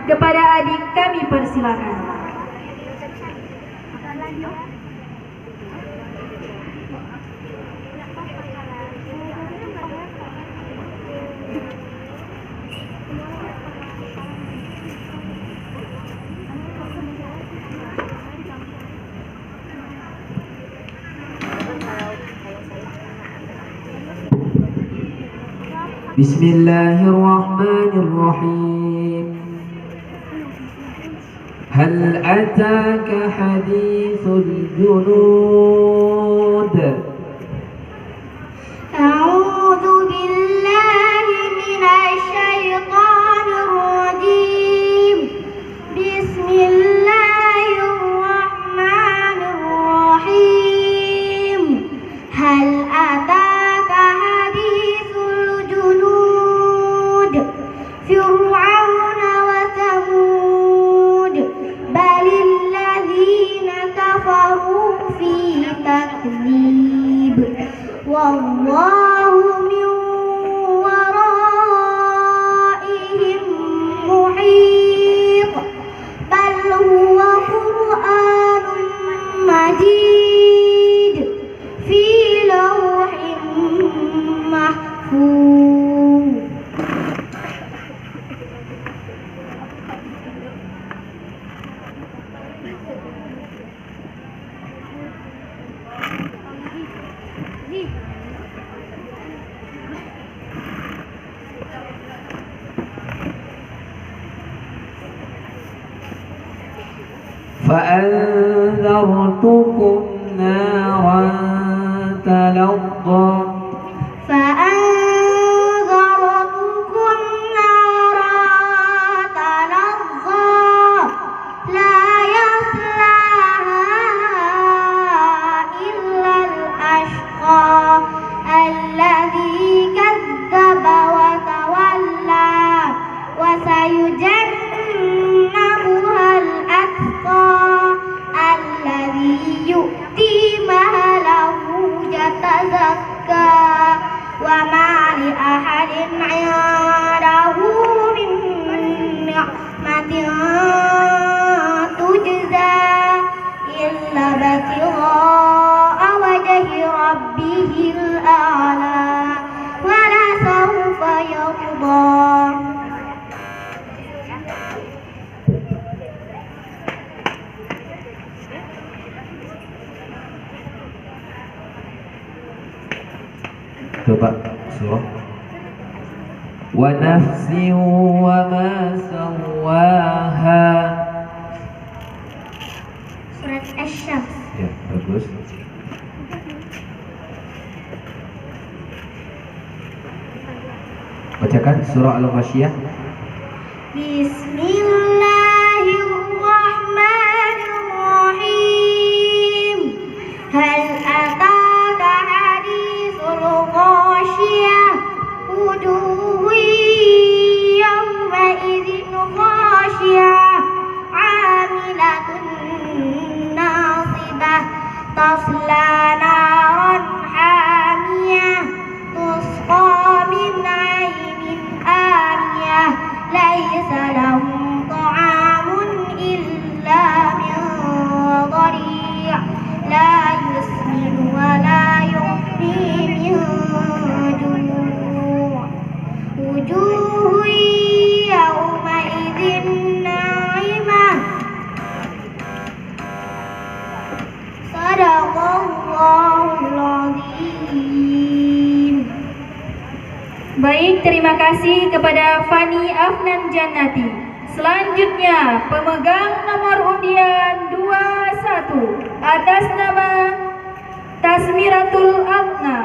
Kepada adik kami persilakan. Bismillahirrahmanirrahim. Hal ataka hadithul junud. A'udzu billahi minasy syaithanir rajim. Bismillahirrahmanirrahim. Hal ataka hadithul junud. Fir'auna wa Thamud. Balil ladzina kafaru fi takdzib. Wallahu min waraihim muhit. Bal huwa Qur'anun majid fi lawhin mahfuz. فأنذرتكم نارا تلظى. فأنذرتكم نارا تلظى لا يصلاها إلا الأشقى الذي كذب وتولى وسيجنبها الأتقى الذي يؤتي ماله يتزكى وما لأحد عنده من نعمة تجزى إلا ابتغاء وجه ربه الأعلى ولسوف يرضى. Coba surah. Wa nafsin wa ma sawaha. Surat Asy-Syams. Ya, bagus. Bacakan surah Al-Ghasyiyah. Bismillahirrahmanirrahim. Hal ataka hadithul ghasyiyah. Wujuhun yawma idzin ghasyiyah 'amilatun nasibah tasla naran hamiyah tusqa min 'ainin aniyah laisa lahum ta'amun illa min dhari' la yusmin wa la yughni min ju' wujuhun yawma idzin na'imah. Shadaqallahul azim. Baik, terima kasih kepada Fani Afnan Jannati. Selanjutnya pemegang nomor undian 21 atas nama Tasmiratul Aghna.